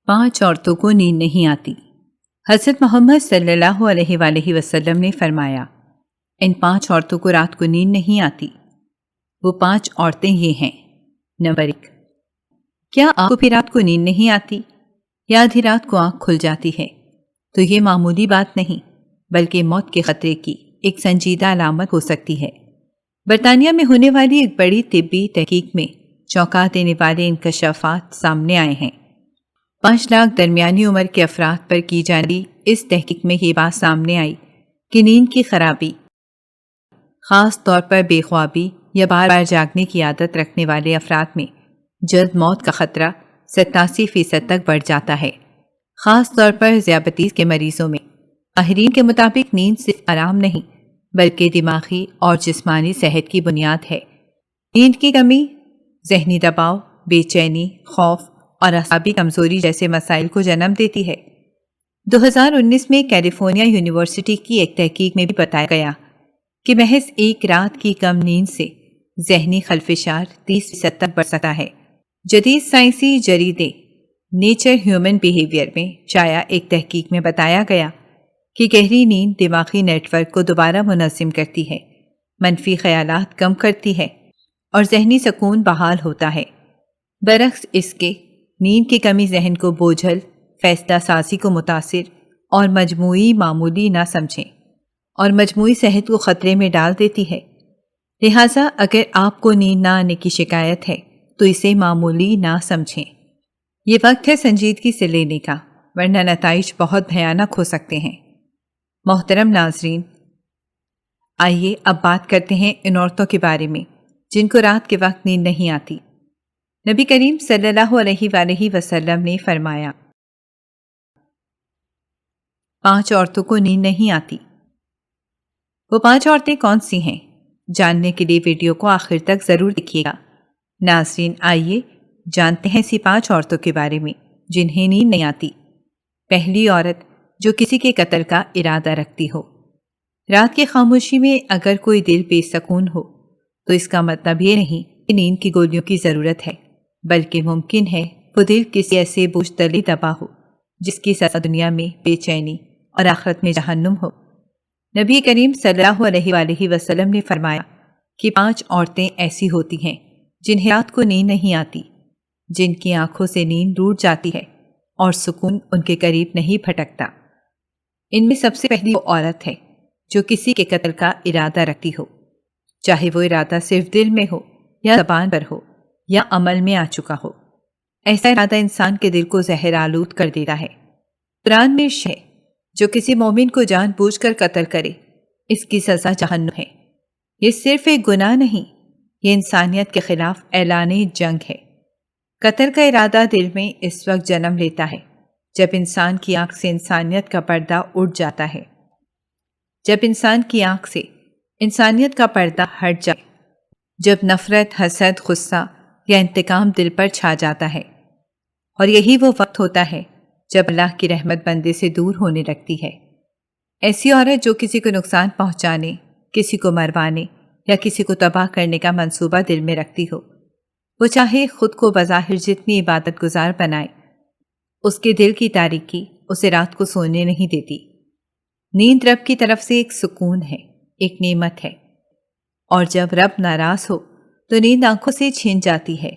5 عورتوں کو نیند نہیں آتی۔ حضرت محمد صلی اللہ علیہ وآلہ وسلم نے فرمایا، ان 5 عورتوں کو رات کو نیند نہیں آتی۔ وہ 5 عورتیں یہ ہیں۔ نمبر 1، کیا آپ کو بھی رات کو نیند نہیں آتی یا آدھی رات کو آنکھ کھل جاتی ہے؟ تو یہ معمولی بات نہیں بلکہ موت کے خطرے کی ایک سنجیدہ علامت ہو سکتی ہے۔ برطانیہ میں ہونے والی ایک بڑی طبی تحقیق میں چونکا دینے والے انکشافات سامنے آئے ہیں۔ 5 لاکھ درمیانی عمر کے افراد پر کی جانے اس تحقیق میں یہ بات سامنے آئی کہ نیند کی خرابی، خاص طور پر بے خوابی یا بار بار جاگنے کی عادت رکھنے والے افراد میں جلد موت کا خطرہ 87% تک بڑھ جاتا ہے، خاص طور پر ذیابیطس کے مریضوں میں۔ ماہرین کے مطابق نیند صرف آرام نہیں بلکہ دماغی اور جسمانی صحت کی بنیاد ہے۔ نیند کی کمی ذہنی دباؤ، بے چینی، خوف اور اعصابی کمزوری جیسے مسائل کو جنم دیتی ہے۔ 2019 میں کیلیفورنیا یونیورسٹی کی ایک تحقیق میں بھی بتایا گیا کہ محض ایک رات کی کم نیند سے ذہنی خلفشار 30% تک بڑھ سکتا ہے۔ جدید سائنسی جریدے نیچر ہیومن بیہیویئر میں شائع ایک تحقیق میں بتایا گیا کہ گہری نیند دماغی نیٹ ورک کو دوبارہ منظم کرتی ہے، منفی خیالات کم کرتی ہے اور ذہنی سکون بحال ہوتا ہے۔ برعکس اس کے، نیند کی کمی ذہن کو بوجھل، فیصلہ سازی کو متاثر اور مجموعی معمولی نہ سمجھیں اور مجموعی صحت کو خطرے میں ڈال دیتی ہے۔ لہٰذا اگر آپ کو نیند نہ آنے کی شکایت ہے تو اسے معمولی نہ سمجھیں۔ یہ وقت ہے سنجیدگی سے لینے کا، ورنہ نتائج بہت بھیانک ہو سکتے ہیں۔ محترم ناظرین، آئیے اب بات کرتے ہیں ان عورتوں کے بارے میں جن کو رات کے وقت نیند نہیں آتی۔ نبی کریم صلی اللہ علیہ وآلہ وسلم نے فرمایا، 5 عورتوں کو نیند نہیں آتی۔ وہ 5 عورتیں کون سی ہیں؟ جاننے کے لیے ویڈیو کو آخر تک ضرور دیکھیے گا۔ ناظرین، آئیے جانتے ہیں ایسی 5 عورتوں کے بارے میں جنہیں نیند نہیں آتی۔ پہلی عورت جو کسی کے قتل کا ارادہ رکھتی ہو۔ رات کی خاموشی میں اگر کوئی دل بے سکون ہو تو اس کا مطلب یہ نہیں کہ نیند کی گولیوں کی ضرورت ہے، بلکہ ممکن ہے وہ دل کسی ایسے بوجھ تلے دبا ہو جس کی سزا دنیا میں بے چینی اور آخرت میں جہنم ہو۔ نبی کریم صلی اللہ علیہ وآلہ وسلم نے فرمایا کہ 5 عورتیں ایسی ہوتی ہیں جنہیں رات کو نیند نہیں آتی، جن کی آنکھوں سے نیند ٹوٹ جاتی ہے اور سکون ان کے قریب نہیں پھٹکتا۔ ان میں سب سے پہلی وہ عورت ہے جو کسی کے قتل کا ارادہ رکھتی ہو، چاہے وہ ارادہ صرف دل میں ہو یا زبان پر ہو یا عمل میں آ چکا ہو۔ ایسا ارادہ انسان کے دل کو زہر آلود کر دیتا ہے۔ قرآن میں ہے جو کسی مومن کو جان بوجھ کر قتل کرے اس کی سزا جہنم ہے۔ یہ صرف ایک گناہ نہیں، یہ انسانیت کے خلاف اعلان جنگ ہے۔ قتل کا ارادہ دل میں اس وقت جنم لیتا ہے جب انسان کی آنکھ سے انسانیت کا پردہ اٹھ جاتا ہے، جب انسان کی آنکھ سے انسانیت کا پردہ ہٹ جائے، جب نفرت، حسد، غصہ یا انتقام دل پر چھا جاتا ہے۔ اور یہی وہ وقت ہوتا ہے جب اللہ کی رحمت بندے سے دور ہونے لگتی ہے۔ ایسی عورت جو کسی کو نقصان پہنچانے، کسی کو مروانے یا کسی کو تباہ کرنے کا منصوبہ دل میں رکھتی ہو، وہ چاہے خود کو بظاہر جتنی عبادت گزار بنائے، اس کے دل کی تاریکی اسے رات کو سونے نہیں دیتی۔ نیند رب کی طرف سے ایک سکون ہے، ایک نعمت ہے، اور جب رب ناراض ہو تو نیند آنکھوں سے چھین جاتی ہے۔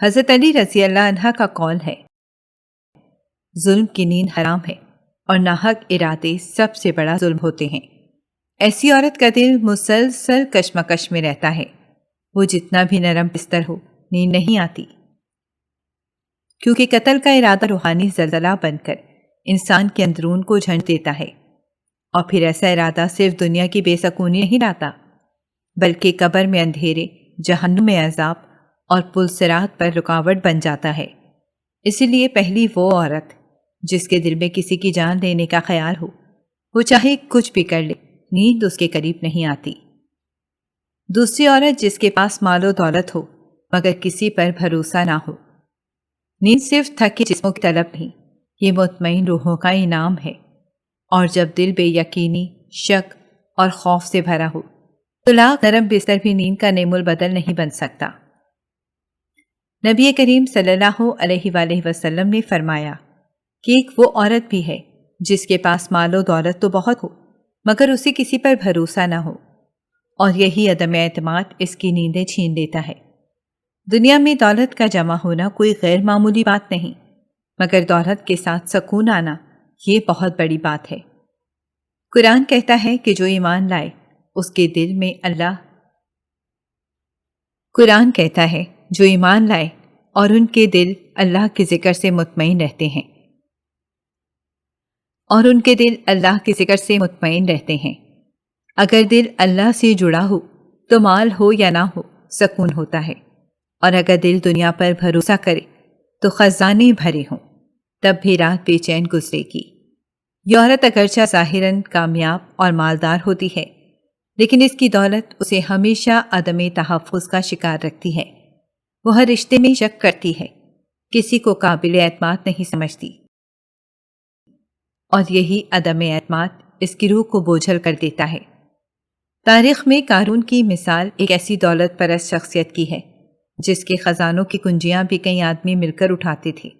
حضرت علی رضی اللہ عنہ کا قول ہے، ظلم کی نیند حرام ہے اور ناحق ارادے سب سے بڑا ظلم ہوتے ہیں۔ ایسی عورت کا دل مسلسل کشمکش میں رہتا ہے، وہ جتنا بھی نرم بستر ہو نیند نہیں آتی، کیونکہ قتل کا ارادہ روحانی زلزلہ بن کر انسان کے اندرون کو جھنج دیتا ہے، اور پھر ایسا ارادہ صرف دنیا کی بے سکونی نہیں لاتا بلکہ قبر میں اندھیرے، جہنم میں عذاب اور پل صراط پر رکاوٹ بن جاتا ہے۔ اسی لیے پہلی وہ عورت جس کے دل میں کسی کی جان لینے کا خیال ہو، وہ چاہے کچھ بھی کر لے، نیند اس کے قریب نہیں آتی۔ دوسری عورت جس کے پاس مال و دولت ہو مگر کسی پر بھروسہ نہ ہو۔ نیند صرف تھکے جسموں کی طلب نہیں، یہ مطمئن روحوں کا انعام ہے، اور جب دل بے یقینی، شک اور خوف سے بھرا ہو تو لاکھ نرم بستر بھی نیند کا نعم البدل نہیں بن سکتا۔ نبی کریم صلی اللہ علیہ وآلہ وسلم نے فرمایا کہ ایک وہ عورت بھی ہے جس کے پاس مال و دولت تو بہت ہو مگر اسے کسی پر بھروسہ نہ ہو، اور یہی عدم اعتماد اس کی نیندیں چھین لیتا ہے۔ دنیا میں دولت کا جمع ہونا کوئی غیر معمولی بات نہیں، مگر دولت کے ساتھ سکون آنا یہ بہت بڑی بات ہے۔ قرآن کہتا ہے کہ جو ایمان لائے اس کے دل میں اور ان کے دل اللہ کے ذکر سے مطمئن رہتے ہیں اگر دل اللہ سے جڑا ہو تو مال ہو یا نہ ہو سکون ہوتا ہے، اور اگر دل دنیا پر بھروسہ کرے تو خزانے بھرے ہوں تب بھی رات بے چین گزرے گی۔ یہ عورت اگرچہ ظاہراً کامیاب اور مالدار ہوتی ہے لیکن اس کی دولت اسے ہمیشہ عدم تحفظ کا شکار رکھتی ہے۔ وہ ہر رشتے میں شک کرتی ہے، کسی کو قابل اعتماد نہیں سمجھتی، اور یہی عدم اعتماد اس کی روح کو بوجھل کر دیتا ہے۔ تاریخ میں قارون کی مثال ایک ایسی دولت پرست شخصیت کی ہے جس کے خزانوں کی کنجیاں بھی کئی آدمی مل کر اٹھاتے تھے،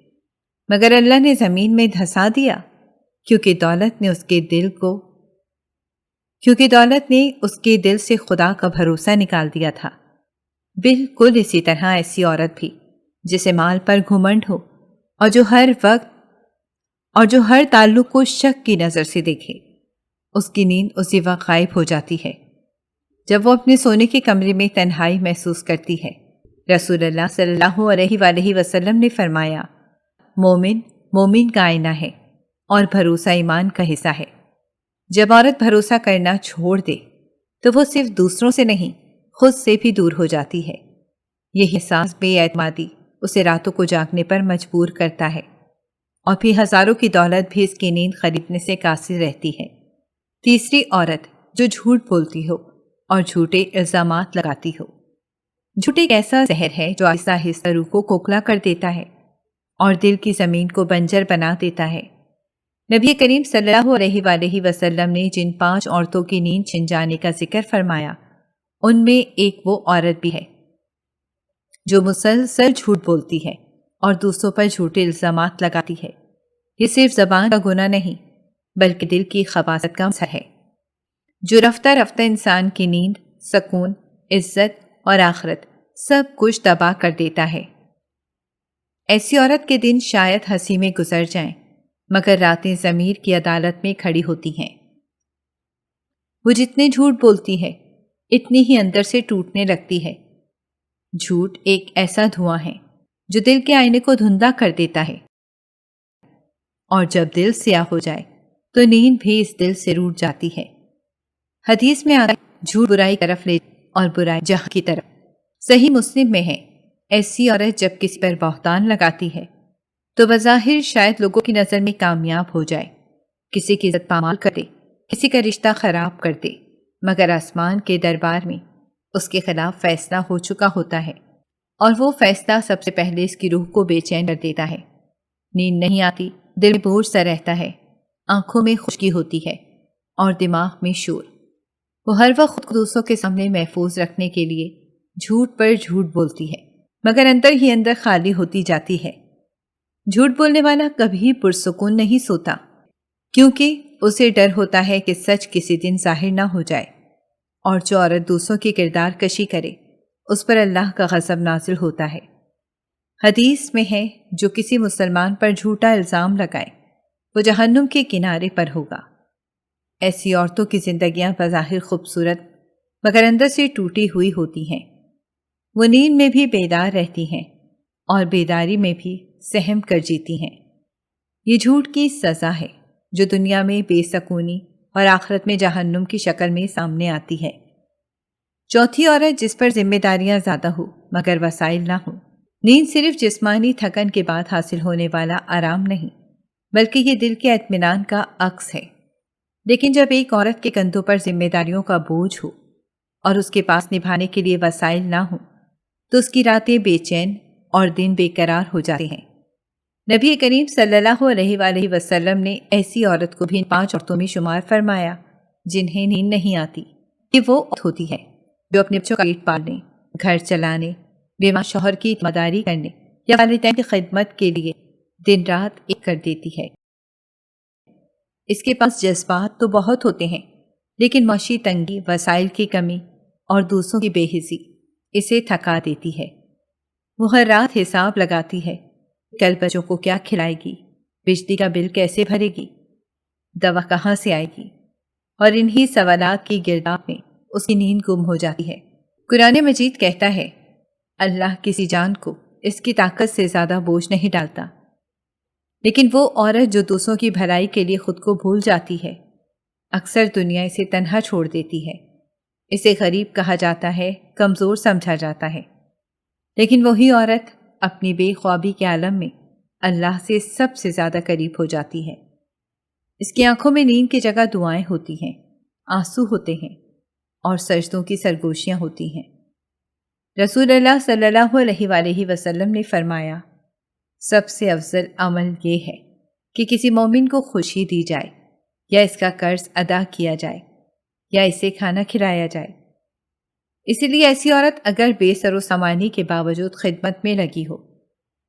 مگر اللہ نے زمین میں دھسا دیا کیونکہ دولت نے اس کے دل سے خدا کا بھروسہ نکال دیا تھا۔ بالکل اسی طرح ایسی عورت بھی جسے مال پر گھمنڈ ہو اور جو ہر تعلق کو شک کی نظر سے دیکھے، اس کی نیند اسی وقت غائب ہو جاتی ہے جب وہ اپنے سونے کے کمرے میں تنہائی محسوس کرتی ہے۔ رسول اللہ صلی اللہ علیہ وآلہ وسلم نے فرمایا، مومن کا آئینہ ہے اور بھروسہ ایمان کا حصہ ہے۔ جب عورت بھروسہ کرنا چھوڑ دے تو وہ صرف دوسروں سے نہیں خود سے بھی دور ہو جاتی ہے۔ یہ احساس بے اعتمادی اسے راتوں کو جاگنے پر مجبور کرتا ہے، اور پھر ہزاروں کی دولت بھی اس کی نیند خریدنے سے قاصر رہتی ہے۔ تیسری عورت جو جھوٹ بولتی ہو اور جھوٹے الزامات لگاتی ہو۔ جھوٹ ایک ایسا زہر ہے جو آہستہ آہستہ روح کو کھوکھلا کر دیتا ہے اور دل کی زمین کو بنجر بنا دیتا ہے۔ نبی کریم صلی اللہ علیہ وآلہ وسلم نے جن 5 عورتوں کی نیند چھن جانے کا ذکر فرمایا ان میں ایک وہ عورت بھی ہے جو مسلسل جھوٹ بولتی ہے اور دوسروں پر جھوٹے الزامات لگاتی ہے۔ یہ صرف زبان کا گناہ نہیں بلکہ دل کی خباثت کا مسئلہ ہے جو رفتہ رفتہ انسان کی نیند، سکون، عزت اور آخرت سب کچھ تباہ کر دیتا ہے۔ ایسی عورت کے دن شاید ہنسی میں گزر جائیں مگر راتیں ضمیر کی عدالت میں کھڑی ہوتی ہیں۔ وہ جتنے جھوٹ بولتی ہے اتنی ہی اندر سے ٹوٹنے لگتی ہے۔ جھوٹ ایک ایسا دھواں ہے جو دل کے آئینے کو دھندلا کر دیتا ہے، اور جب دل سیاہ ہو جائے تو نیند بھی اس دل سے روٹ جاتی ہے۔ حدیث میں آتا ہے جھوٹ برائی کی طرف لے اور برائی جہاں کی طرف۔ صحیح مسلم میں ہے، ایسی عورت جب کسی پر بہتان لگاتی ہے تو بظاہر شاید لوگوں کی نظر میں کامیاب ہو جائے، کسی کی عزت پامال کر دے، کسی کا رشتہ خراب کر دے، مگر آسمان کے دربار میں اس کے خلاف فیصلہ ہو چکا ہوتا ہے، اور وہ فیصلہ سب سے پہلے اس کی روح کو بے چین کر دیتا ہے۔ نیند نہیں آتی، دل میں بوجھ سا رہتا ہے، آنکھوں میں خشکی ہوتی ہے اور دماغ میں شور۔ وہ ہر وقت خود کو دوسروں کے سامنے محفوظ رکھنے کے لیے جھوٹ پر جھوٹ بولتی ہے، مگر اندر ہی اندر خالی ہوتی جاتی ہے۔ جھوٹ بولنے والا کبھی پرسکون نہیں سوتا، کیونکہ اسے ڈر ہوتا ہے کہ سچ کسی دن ظاہر نہ ہو جائے، اور جو عورت دوسروں کی کردار کشی کرے اس پر اللہ کا غضب نازل ہوتا ہے۔ حدیث میں ہے جو کسی مسلمان پر جھوٹا الزام لگائے وہ جہنم کے کنارے پر ہوگا۔ ایسی عورتوں کی زندگیاں بظاہر خوبصورت مگر اندر سے ٹوٹی ہوئی ہوتی ہیں۔ وہ نیند میں بھی بیدار رہتی ہیں اور بیداری میں بھی سہم کر جیتی ہیں۔ یہ جھوٹ کی سزا ہے جو دنیا میں بے سکونی اور آخرت میں جہنم کی شکل میں سامنے آتی ہے۔ چوتھی عورت جس پر ذمہ داریاں زیادہ ہو مگر وسائل نہ ہو۔ نیند صرف جسمانی تھکن کے بعد حاصل ہونے والا آرام نہیں بلکہ یہ دل کے اطمینان کا عکس ہے۔ لیکن جب ایک عورت کے کندھوں پر ذمہ داریوں کا بوجھ ہو اور اس کے پاس نبھانے کے لیے وسائل نہ ہوں تو اس کی راتیں بے چین اور دن بے قرار ہو جاتے ہیں۔ نبی کریم صلی اللہ علیہ وآلہ وسلم نے ایسی عورت کو بھی 5 عورتوں میں شمار فرمایا جنہیں نیند نہیں آتی۔ یہ وہ عورت ہوتی ہے جو اپنے بچوں کا پیٹ پالنے، گھر چلانے، بیوہ شوہر کی مداری کرنے یا والدین کی خدمت کے لیے دن رات ایک کر دیتی ہے۔ اس کے پاس جذبات تو بہت ہوتے ہیں، لیکن معاشی تنگی، وسائل کی کمی اور دوسروں کی بے حسی اسے تھکا دیتی ہے۔ وہ ہر رات حساب لگاتی ہے، کل بچوں کو کیا کھلائے گی، بجلی کا بل کیسے بھرے گی، دوا کہاں سے آئے گی، اور انہی سوالات کی گرداب میں اس کی نیند گم ہو جاتی ہے۔ قرآن مجید کہتا ہے، اللہ کسی جان کو اس کی طاقت سے زیادہ بوجھ نہیں ڈالتا، لیکن وہ عورت جو دوسروں کی بھلائی کے لیے خود کو بھول جاتی ہے، اکثر دنیا اسے تنہا چھوڑ دیتی ہے۔ اسے غریب کہا جاتا ہے، کمزور سمجھا جاتا ہے، لیکن وہی عورت اپنی بے خوابی کے عالم میں اللہ سے سب سے زیادہ قریب ہو جاتی ہے۔ اس کی آنکھوں میں نیند کی جگہ دعائیں ہوتی ہیں، آنسو ہوتے ہیں اور سجدوں کی سرگوشیاں ہوتی ہیں۔ رسول اللہ صلی اللہ علیہ وآلہ وسلم نے فرمایا، سب سے افضل عمل یہ ہے کہ کسی مومن کو خوشی دی جائے، یا اس کا قرض ادا کیا جائے، یا اسے کھانا کھلایا جائے۔ اسی لیے ایسی عورت اگر بے سر و سامانی کے باوجود خدمت میں لگی ہو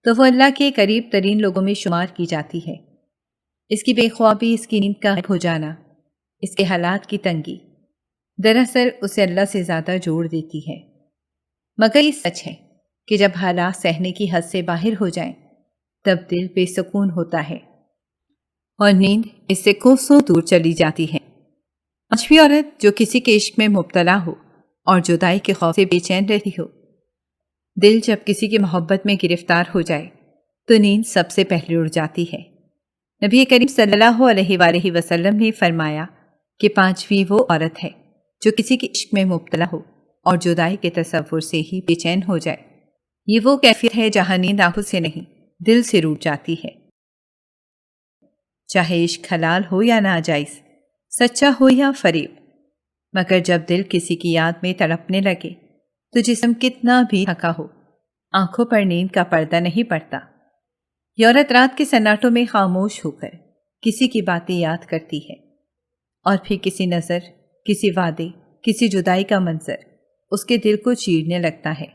تو وہ اللہ کے قریب ترین لوگوں میں شمار کی جاتی ہے۔ اس کی بے خوابی، اس کی نیند کا غائب ہو جانا، اس کے حالات کی تنگی دراصل اسے اللہ سے زیادہ جوڑ دیتی ہے۔ مگر یہ سچ ہے کہ جب حالات سہنے کی حد سے باہر ہو جائیں تب دل بے سکون ہوتا ہے اور نیند اس سے کوسوں دور چلی جاتی ہے۔ آج بھی عورت جو کسی کے عشق میں مبتلا ہو اور جدائی کے خوف سے بے چین رہتی ہو، دل جب کسی کی محبت میں گرفتار ہو جائے تو نیند سب سے پہلے اڑ جاتی ہے۔ نبی کریم صلی اللہ علیہ وآلہ وسلم نے فرمایا کہ 5ویں وہ عورت ہے جو کسی کے عشق میں مبتلا ہو اور جدائی کے تصور سے ہی بے چین ہو جائے۔ یہ وہ کیفیت ہے جہاں نیند آنکھوں سے نہیں، دل سے روٹ جاتی ہے۔ چاہے عشق حلال ہو یا ناجائز، سچا ہو یا فریب، مگر جب دل کسی کی یاد میں تڑپنے لگے تو جسم کتنا بھی تھکا ہو، آنکھوں پر نیند کا پردہ نہیں پڑتا۔ یہ عورت رات کے سناٹوں میں خاموش ہو کر کسی کی باتیں یاد کرتی ہے، اور پھر کسی نظر، کسی وعدے، کسی جدائی کا منظر اس کے دل کو چیرنے لگتا ہے۔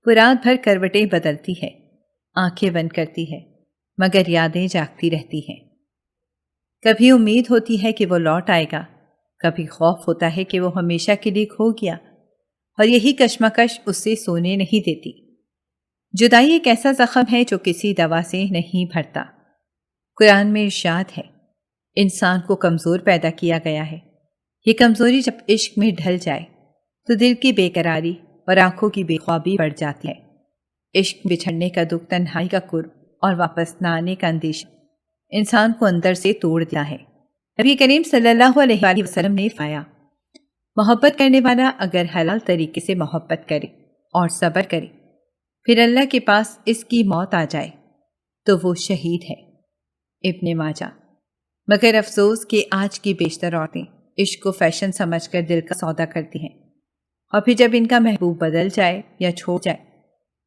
وہ رات بھر کروٹیں بدلتی ہے، آنکھیں بند کرتی ہے، مگر یادیں جاگتی رہتی ہیں۔ کبھی امید ہوتی ہے کہ وہ لوٹ آئے گا، کبھی خوف ہوتا ہے کہ وہ ہمیشہ کے لیے کھو گیا، اور یہی کشمکش اس سے سونے نہیں دیتی۔ جدائی ایک ایسا زخم ہے جو کسی دوا سے نہیں بھرتا۔ قرآن میں ارشاد ہے، انسان کو کمزور پیدا کیا گیا ہے، یہ کمزوری جب عشق میں ڈھل جائے تو دل کی بے قراری اور آنکھوں کی بے خوابی بڑھ جاتی ہے۔ عشق بچھڑنے کا دکھ، تنہائی کا کرب اور واپس نہ آنے کا اندیشہ انسان کو اندر سے توڑ دیا ہے۔ نبی کریم صلی اللہ علیہ وآلہ وسلم نے فرمایا، محبت کرنے والا اگر حلال طریقے سے محبت کرے اور صبر کرے، پھر اللہ کے پاس اس کی موت آ جائے تو وہ شہید ہے۔ ابن ماجہ۔ مگر افسوس کہ آج کی بیشتر عورتیں عشق کو فیشن سمجھ کر دل کا سودا کرتی ہیں، اور پھر جب ان کا محبوب بدل جائے یا چھوڑ جائے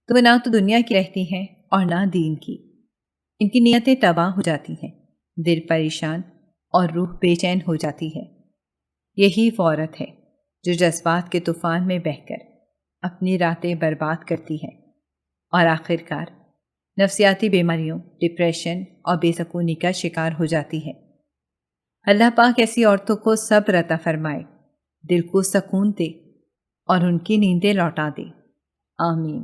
تو وہ نہ تو دنیا کی رہتی ہیں اور نہ دین کی۔ ان کی نیتیں تباہ ہو جاتی ہیں، دل پریشان اور روح بے چین ہو جاتی ہے۔ یہی وہ عورت ہے جو جذبات کے طوفان میں بہہ کر اپنی راتیں برباد کرتی ہے اور آخرکار نفسیاتی بیماریوں، ڈپریشن اور بے سکونی کا شکار ہو جاتی ہے۔ اللہ پاک ایسی عورتوں کو صبر عطا فرمائے، دل کو سکون دے اور ان کی نیندیں لوٹا دے۔ آمین۔